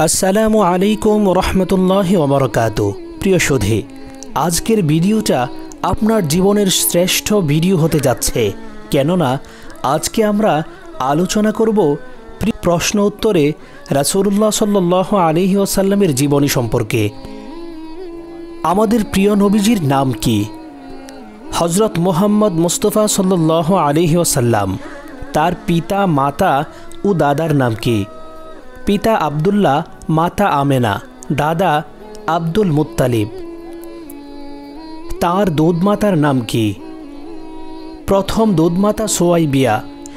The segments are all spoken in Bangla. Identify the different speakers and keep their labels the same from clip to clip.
Speaker 1: আসসালামু আলাইকুম রহমতুল্লাহি ওবরাকাতু। প্রিয় সুধী, আজকের ভিডিওটা আপনার জীবনের শ্রেষ্ঠ ভিডিও হতে যাচ্ছে, কেননা আজকে আমরা আলোচনা করব প্রশ্ন উত্তরে রাসূলুল্লাহ সাল্লাল্লাহু আলাইহি ওয়াসাল্লামের জীবনী সম্পর্কে। আমাদের প্রিয় নবীজির নাম কি? হযরত মুহাম্মদ মুস্তাফা সাল্লাল্লাহু আলাইহি ওয়াসাল্লাম। তার পিতা, মাতা ও দাদার নাম কি? পিতা আব্দুল্লাহ, মাতা আমেনা, দাদা আব্দুল মুত্তালিব। তাঁর দুধমাতার নাম কি? প্রথম দুধমাতা সুয়াইবিয়া,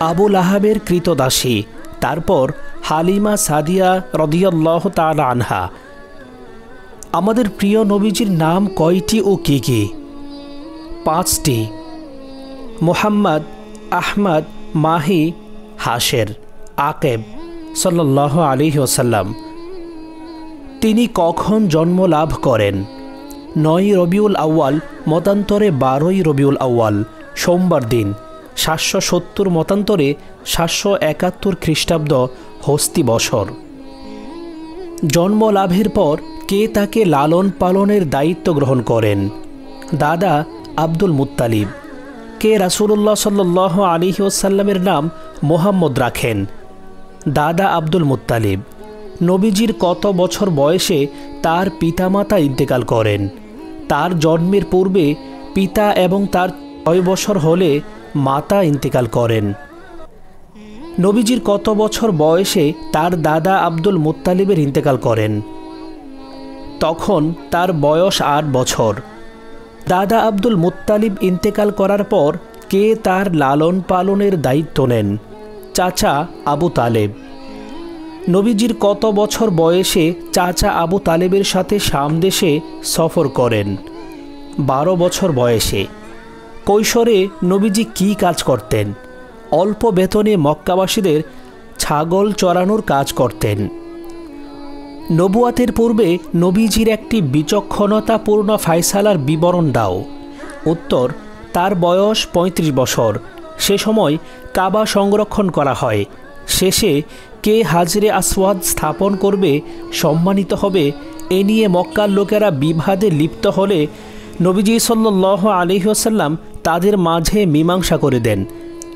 Speaker 1: আবুল আহাবের কৃতদাসী, তারপর হালিমা সাদিয়া রাদিয়াল্লাহু তাআলা আনহা। আমাদের প্রিয় নবীজির নাম কয়টি ও কি কি? 5টি। মুহাম্মদ, আহমদ, মাহি, হাশের, আকেব সাল্লাল্লাহু আলাইহি ওয়াসাল্লাম। তিনি কখন জন্ম লাভ করেন? 9 রবিউল আউয়াল, মতান্তরে 12ই রবিউল আউয়াল, সোমবার দিন, 770 মতান্তরে 771 খ্রিস্টাব্দ, হস্তি বছর। জন্ম লাভের পর কে তাকে লালন পালনের দায়িত্ব গ্রহণ করেন? দাদা আব্দুল মুত্তালিব। কে রাসূলুল্লাহ সাল্লাল্লাহু আলাইহি ওয়াসাল্লামের নাম মুহাম্মদ রাখেন? দাদা আব্দুল মুত্তালিব। নবীজির কত বছর বয়সে তার পিতামাতা ইন্তেকাল করেন? তার জন্মের পূর্বে পিতা এবং তার 6 বছর হলে মাতা ইন্তেকাল করেন। নবীজির কত বছর বয়সে তার দাদা আব্দুল মুত্তালিবের ইন্তেকাল করেন? তখন তার বয়স 8 বছর। দাদা আব্দুল মুত্তালিব ইন্তেকাল করার পর কে তার লালন পালনের দায়িত্ব নেন? চাচা আবু তালেব। নবীজির কত বছর বয়সে চাচা আবু তালেবের সাথে শাম দেশে সফর করেন? 12 বছর বয়সে। কৈশোরে নবীজি কি কাজ করতেন? অল্প বেতনে মক্কাবাসীদের ছাগল চরানোর কাজ করতেন। নবুয়াতের পূর্বে নবীজির একটি বিচক্ষণতাপূর্ণ ফায়সালার বিবরণ দাও। উত্তর: তার বয়স 35 বছর। সে সময় কাবা সংরক্ষণ করা হয়। শেষে কে হাজরে আসওয়াদ স্থাপন করবে, সম্মানিত হবে, এ নিয়ে মক্কার লোকেরা বিবাদে লিপ্ত হলে নবীজি সাল্লাল্লাহু আলাইহি ওয়াসাল্লাম তাদের মাঝে মীমাংসা করে দেন।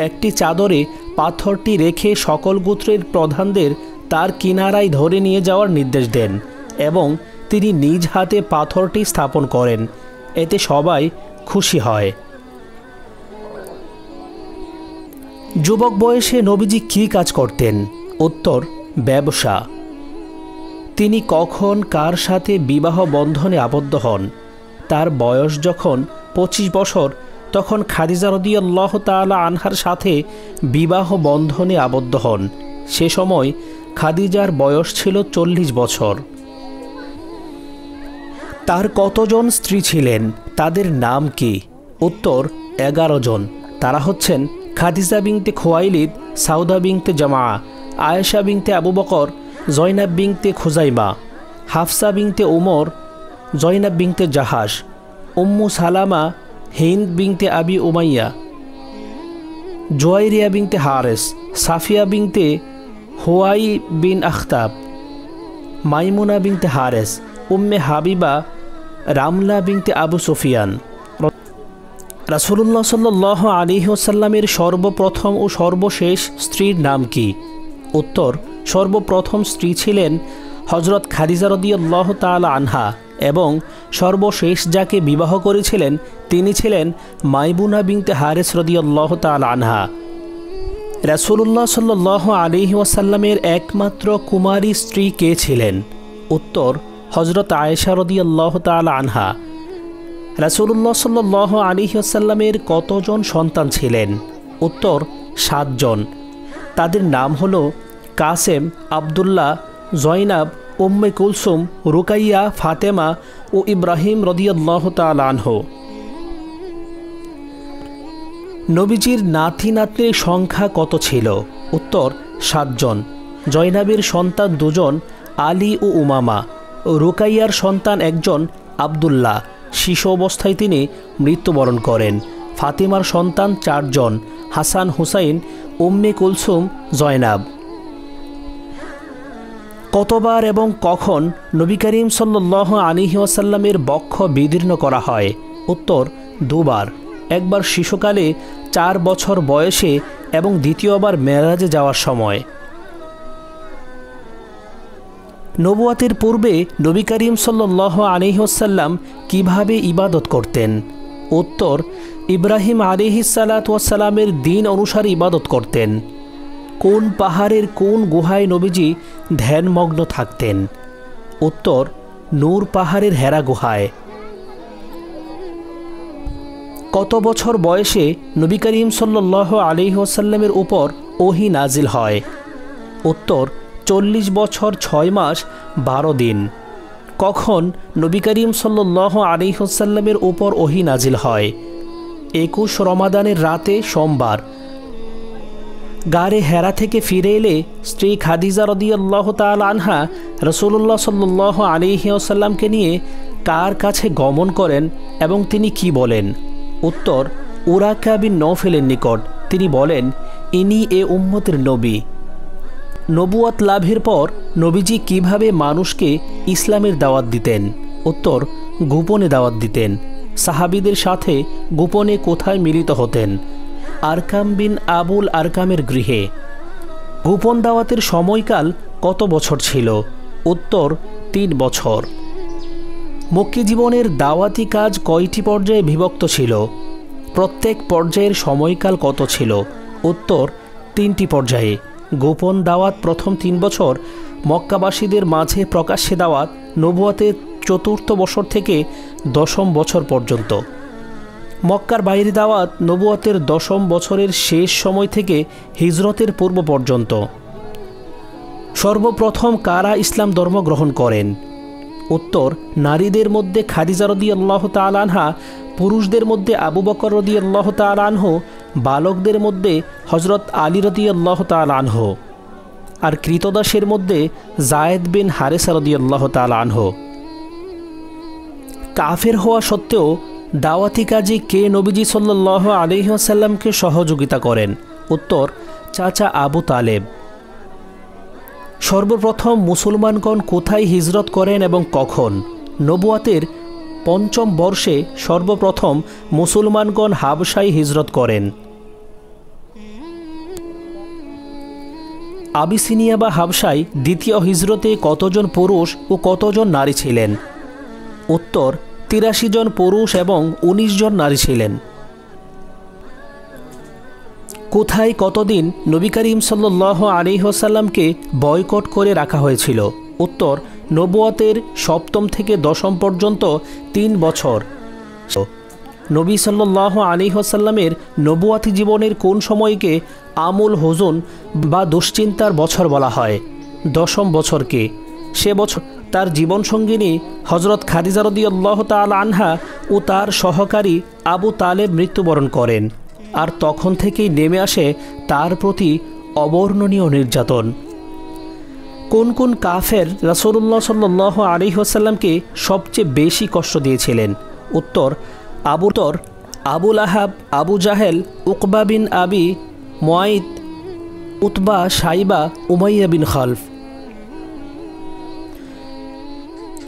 Speaker 1: একটি চাদরে পাথরটি রেখে সকল গোত্রের প্রধানদের তার কিনারায় ধরে নিয়ে যাওয়ার নির্দেশ দেন এবং তিনি নিজ হাতে পাথরটি স্থাপন করেন। এতে সবাই খুশি হয়। যুবক বয়সে নবীজি কী কাজ করতেন? উত্তর: ব্যবসা। তিনি কখন কার সাথে বিবাহ বন্ধনে আবদ্ধ হন? তার বয়স যখন 25 বছর, তখন খাদিজা রাদিয়াল্লাহু তাআলা আনহার সাথে বিবাহ বন্ধনে আবদ্ধ হন। সে সময় খাদিজার বয়স ছিল 40 বছর। তার কতজন স্ত্রী ছিলেন? তাদের নাম কি? উত্তর: 11 জন। তারা হচ্ছেন খাদিজা বিনতে খুয়াইলিদ, সাউদা বিনতে জামা, আয়েশা বিনতে আবু বকর, জয়নাব বিনতে খুজাইমা, হাফসা বিনতে উমর, জয়নাব বিনতে জাহাস, উম্মু সালামা, হিন্দ বিনতে আবি উমাইয়া, জুয়াইরিয়া বিনতে হারেস, সাফিয়া বিনতে হুয়াই বিন আখতাব, মাইমুনা বিনতে হারেস, উম্মে হাবিবা, রামলা বিনতে আবু সুফিয়ান। রাসূলুল্লাহ সাল্লাল্লাহু আলাইহি ওয়াসাল্লামের সর্বপ্রথম ও সর্বশেষ স্ত্রীর নাম কি? উত্তর: সর্বপ্রথম স্ত্রী ছিলেন হযরত খাদিজা রাদিয়াল্লাহু তাআলা আনহা এবং সর্বশেষ যাকে বিবাহ করেছিলেন তিনি ছিলেন মাইমুনা বিনতে হারেস রাদিয়াল্লাহু তাআলা আনহা। রাসূলুল্লাহ সাল্লাল্লাহু আলাইহি ওয়াসাল্লামের একমাত্র কুমারী স্ত্রী কে ছিলেন? উত্তর: হযরত আয়েশা রাদিয়াল্লাহু তাআলা আনহা। রাসূলুল্লাহ সাল্লাল্লাহু আলাইহি ওয়াসাল্লামের কতজন সন্তান ছিলেন? উত্তর: 7 জন। তাদের নাম হলো কাসেম, আব্দুল্লাহ, জয়নাব, উম্মে কুলসুম, রুকাইয়া, ফাতেমা ও ইব্রাহিম রাদিয়াল্লাহু তাআলা আনহু। নবীজির নাতি নাতনির সংখ্যা কত ছিল? উত্তর: 7 জন। জয়নাবের সন্তান 2 জন, আলী ও উমামা। রুকাইয়ার সন্তান 1 জন, আব্দুল্লাহ। শিশু অবস্থায় তিনি মৃত্যুবরণ করেন। ফাতিমার সন্তান 4 জন, হাসান, হুসাইন, উম্মে কুলসুম, জয়নাব। কতবার এবং কখন নবী করিম সাল্লাল্লাহু আলাইহি ওয়াসাল্লামের বক্ষ বিদীর্ণ করা হয়? উত্তর, দুবার। একবার শিশুকালে 4 বছর বয়সে এবং দ্বিতীয়বার মেরাজে যাওয়ার সময়। নবুয়াতের পূর্বে নবী করিম সাল্লাল্লাহু আলাইহি ওয়াসাল্লাম কীভাবে ইবাদত করতেন? উত্তর, ইব্রাহিম আলাইহিস সালাতু ওয়াস সালামের দিন অনুসারে ইবাদত করতেন। কোন পাহাড়ের কোন গুহায় নবীজি ধ্যানমগ্ন থাকতেন? উত্তর, নূর পাহাড়ের হেরা গুহায়। কত বছর বয়সে নবী করিম সাল্লাল্লাহু আলাইহি ওয়াসাল্লামের উপর ওহী নাজিল হয়? উত্তর, 40 বছর 6 মাস 12 দিন। কখন নবী করিম সাল্লাল্লাহু আলাইহি ওয়াসাল্লামের উপর ওহী নাজিল হয়? 21 রমাদানের রাতে, সোমবার। গারে হেরা থেকে ফিরে এলে স্ত্রী খাদিজা রাদিয়াল্লাহু তাআলা আনহা রাসূলুল্লাহ সাল্লাল্লাহু আলাইহি ওয়াসাল্লামকে নিয়ে কার কাছে গমন করেন এবং তিনি কি বলেন? উত্তর, উরাকা বিন নওফেলের নিকট। তিনি বলেন, ইনি এ উম্মতের নবী। নবুয়ত লাভের পর নবীজি কিভাবে মানুষকে ইসলামের দাওয়াত দিতেন? উত্তর, গোপনে দাওয়াত দিতেন। সাহাবীদের সাথে গোপনে কোথায় মিলিত হতেন? আরকাম বিন আবুল আরকামের গৃহে। গোপন দাওয়াতের সময়কাল কত বছর ছিল? উত্তর, 3 বছর। মক্কি জীবনের দাওয়াতি কাজ কয়টি পর্যায়ে বিভক্ত ছিল? প্রত্যেক পর্যায়ের সময়কাল কত ছিল? উত্তর, 3টি পর্যায়ে। গোপন দাওয়াত প্রথম 3 বছর, মক্কাবাসীদের মাঝে প্রকাশ্যে দাওয়াত নবুয়তের 4র্থ বছর থেকে 10ম বছর পর্যন্ত। মক্কার বাইরে দাওয়াত নবুয়তের 10ম বছরের শেষ সময় থেকে হিজরতের পূর্ব পর্যন্ত। সর্বপ্রথম কারা ইসলাম ধর্ম গ্রহণ করেন? উত্তর, নারীদের মধ্যে খাদিজা রাদিয়াল্লাহু তাআলা আনহা, পুরুষদের মধ্যে আবু বকর রাদিয়াল্লাহু তাআলা আনহু, বালকদের মধ্যে হযরত আলী রাদিয়াল্লাহু তাআলা আনহু, আর কৃতদাসের মধ্যে যায়েদ বিন হারেসা রাদিয়াল্লাহু তাআলা আনহু। কাফের হওয়া সত্ত্বেও দাওয়াতি কাজে কে নবীজি সাল্লাল্লাহু আলাইহি ওয়াসাল্লামকে সহযোগিতা করেন? উত্তর, চাচা আবু তালেব। সর্বপ্রথম মুসলমানগণ কোথায় হিজরত করেন এবং কখন? নবুয়তের 5ম বর্ষে সর্বপ্রথম মুসলমানগণ হাবশায় হিজরত করেন। আবিসিনিয়া বা হাবশায় দ্বিতীয় হিজরতে কতজন পুরুষ ও কতজন নারী ছিলেন? উত্তর, 83 জন পুরুষ এবং 19 জন নারী ছিলেন। কোথায় কতদিন নবী করিম সাল্লাল্লাহু আলাইহি ওয়াসাল্লামকে বয়কট করে রাখা হয়েছিল? উত্তর, নবুয়তের 7ম থেকে 10ম পর্যন্ত 3 বছর। নবী সাল্লাল্লাহু আলাইহি ওয়াসাল্লামের নবুয়তি জীবনের কোন সময়কে আমুল হুজুন বা দুশ্চিন্তার বছর বলা হয়? 10ম বছরকে। সে বছর তার জীবনসঙ্গিনী হযরত খাদিজা রাদিয়াল্লাহু তাআলা আনহা ও তার সহকারী আবু তালেব মৃত্যুবরণ করেন, আর তখন থেকেই নেমে আসে তার প্রতি অবর্ণনীয় নির্যাতন। কোন কোন কাফের রাসূলুল্লাহ সাল্লাল্লাহু আলাইহি ওয়াসাল্লামকে সবচেয়ে বেশি কষ্ট দিয়েছিলেন? উত্তর, আবু লাহাব, আবু জাহেল, উকবা বিন আবি মুআইত, উতবা, সাইবা, উমাইয়া বিন খালফ।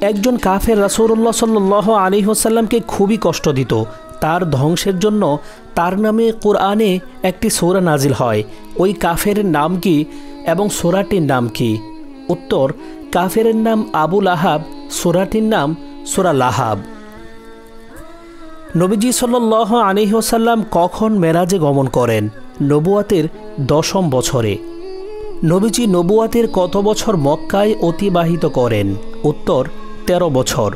Speaker 1: একজন কাফের রাসূলুল্লাহ সাল্লাল্লাহু আলাইহি ওয়াসাল্লামকে খুবই কষ্ট দিত। তার ধ্বংসের জন্য তার নামে কোরআনে একটি সূরা নাজিল হয়। ওই কাফের নাম কি এবং সূরাটির নাম কি? উত্তর, কাফেরের নাম আবু লাহাব, সূরাটির নাম সূরা লাহাব। নবীজি সাল্লাল্লাহু আলাইহি ওয়াসাল্লাম কখন মেরাজে গমন করেন? নবুয়তের 10ম বছরে। নবীজি নবুয়তের কত বছর মক্কায় অতিবাহিত করেন? উত্তর, 13 বছর।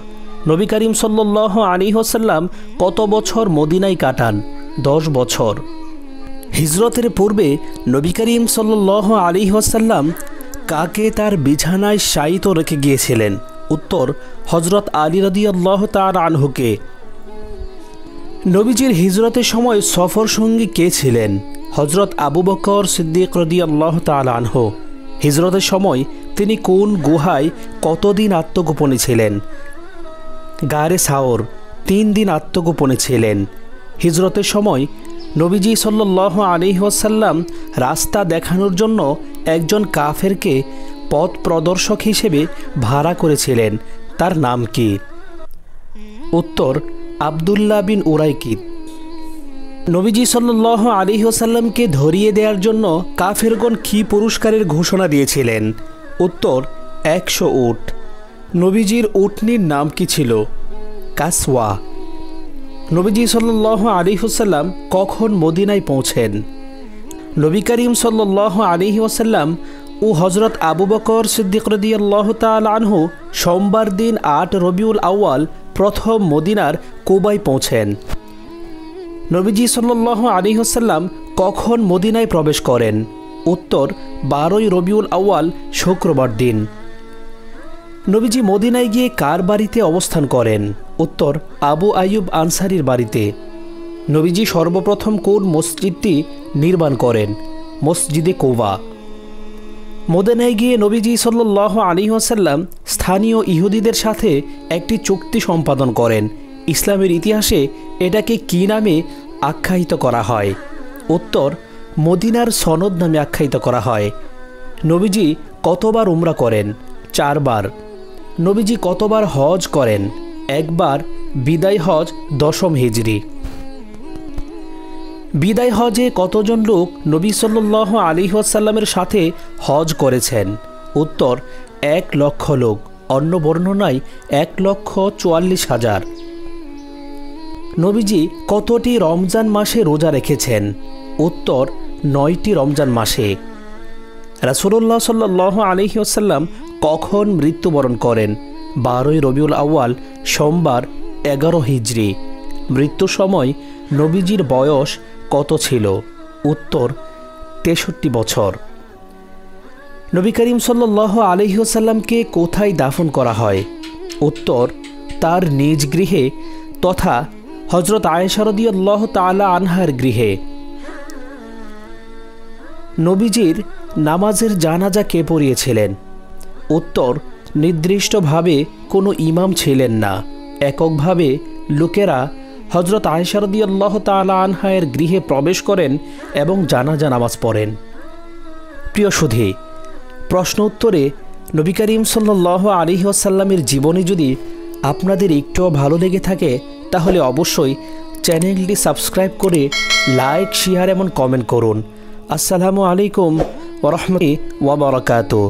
Speaker 1: নবী করিম সাল্লাল্লাহু আলাইহি ওয়াসাল্লাম কত বছর মদিনায় কাটান? 10 বছর। হিজরতের পূর্বে নবী করিম সাল্লাল্লাহু আলাইহি ওয়াসাল্লাম কাকে তার বিছানায় শায়িত রেখে গিয়েছিলেন? উত্তর, হযরত আলী রাদিয়াল্লাহু তাআলা আনহুকে। নবীজির হিজরতের সময় সফর সঙ্গী কে ছিলেন? হযরত আবু বকর সিদ্দিক রাদিয়াল্লাহু তাআলা আনহু। হিজরতের সময় তিনি কোন গুহায় কতদিন আত্মগোপনে ছিলেন? গারে সাওর 3 দিন আত্মগোপনে ছিলেন। হিজরতের সময় নবীজি সাল্লাল্লাহু আলাইহি ওয়াসাল্লাম রাস্তা দেখানোর জন্য একজন কাফেরকে পথ প্রদর্শক হিসেবে ভাড়া করেছিলেন তার নাম কি? উত্তর, আবদুল্লাহ বিন উরাইকিত। নবীজি সাল্লাল্লাহু আলাইহি ওয়াসাল্লামকে ধরিয়ে দেওয়ার জন্য কাফেরগণ কি পুরস্কারের ঘোষণা দিয়েছিলেন? উত্তর, 100 উট। নবীজির উটনির নাম কি ছিল? কাসওয়া। নবীজি সাল্লাল্লাহু আলাইহি ওয়াসাল্লাম কখন মদিনায় পৌঁছেন? নবী করিম সাল্লাল্লাহু আলাইহি ওয়াসাল্লাম ও হযরত আবু বকর সিদ্দিক রাদিয়াল্লাহু তাআলা আনহু সোমবার দিন 8 রবিউল আউয়াল প্রথম মদিনার কুবায় পৌঁছেন। নবীজি সাল্লাল্লাহু আলাইহি ওয়াসাল্লাম কখন মদিনায় প্রবেশ করেন? উত্তর, 12 রবিউল আউয়াল শুক্রবার দিন। নবীজি মদিনায় গিয়ে কার বাড়িতে অবস্থান করেন? উত্তর, আবু আইয়ুব আনসারীর বাড়িতে। নবীজি সর্বপ্রথম কোন মসজিদটি নির্মাণ করেন? মসজিদে কুবা। মদিনায় গিয়ে নবীজি সাল্লাল্লাহু আলাইহি ওয়াসাল্লাম স্থানীয় ইহুদিদের সাথে একটি চুক্তি সম্পাদন করেন। ইসলামের ইতিহাসে এটাকে কী নামে আখ্যায়িত করা হয়? উত্তর, মদিনার সনদ নামে আখ্যায়িত করা হয়। নবীজি কতবার উমরা করেন? 4 বার। নবীজি কতবার হজ করেন? 1 বার, বিদায় হজ 10ম হিজরি। বিদায় হজে কতজন লোক নবী সাল্লাল্লাহু আলাইহি ওয়াসাল্লামের সাথে হজ করেছেন? উত্তর, 1 লক্ষ লোক। অন্য বর্ণনায় 1,44,000। নবীজি কতটি রমজান মাসে রোজা রেখেছেন? উত্তর, 9টি রমজান মাসে। রাসূলুল্লাহ সাল্লাল্লাহু আলাইহি ওয়াসাল্লাম কখন মৃত্যুবরণ করেন? 12 রবিউল আউয়াল সোমবার 11 হিজরি। মৃত্যুর সময় নবীজির বয়স কত ছিল? উত্তর, 63 বছর। নবী করিম সাল্লাল্লাহু আলাইহি ওয়াসাল্লামকে কোথায় দাফন করা হয়? উত্তর, তার নিজ গৃহে তথা হযরত আয়েশা রাদিয়াল্লাহু তাআলা আনহার গৃহে। নবীজির নামাজের জানাজা কে পড়িয়েছিলেন? উত্তর, নির্দিষ্টভাবে কোনো ইমাম ছিলেন না। এককভাবে লোকেরা হযরত আয়েশা রাদিয়াল্লাহু তাআলা আনহার গৃহে প্রবেশ করেন এবং জানাজা নামাজ পড়েন। প্রিয় সুধী, প্রশ্ন উত্তরে নবী করিম সাল্লাল্লাহু আলাইহি ওয়াসাল্লামের জীবনী যদি আপনাদের একটুও ভালো লেগে থাকে তাহলে অবশ্যই চ্যানেলটি সাবস্ক্রাইব করে লাইক, শেয়ার এবং কমেন্ট করুন। আসসালামু আলাইকুম ওয়া রাহমাতুল্লাহি ওয়া বারাকাতুহু।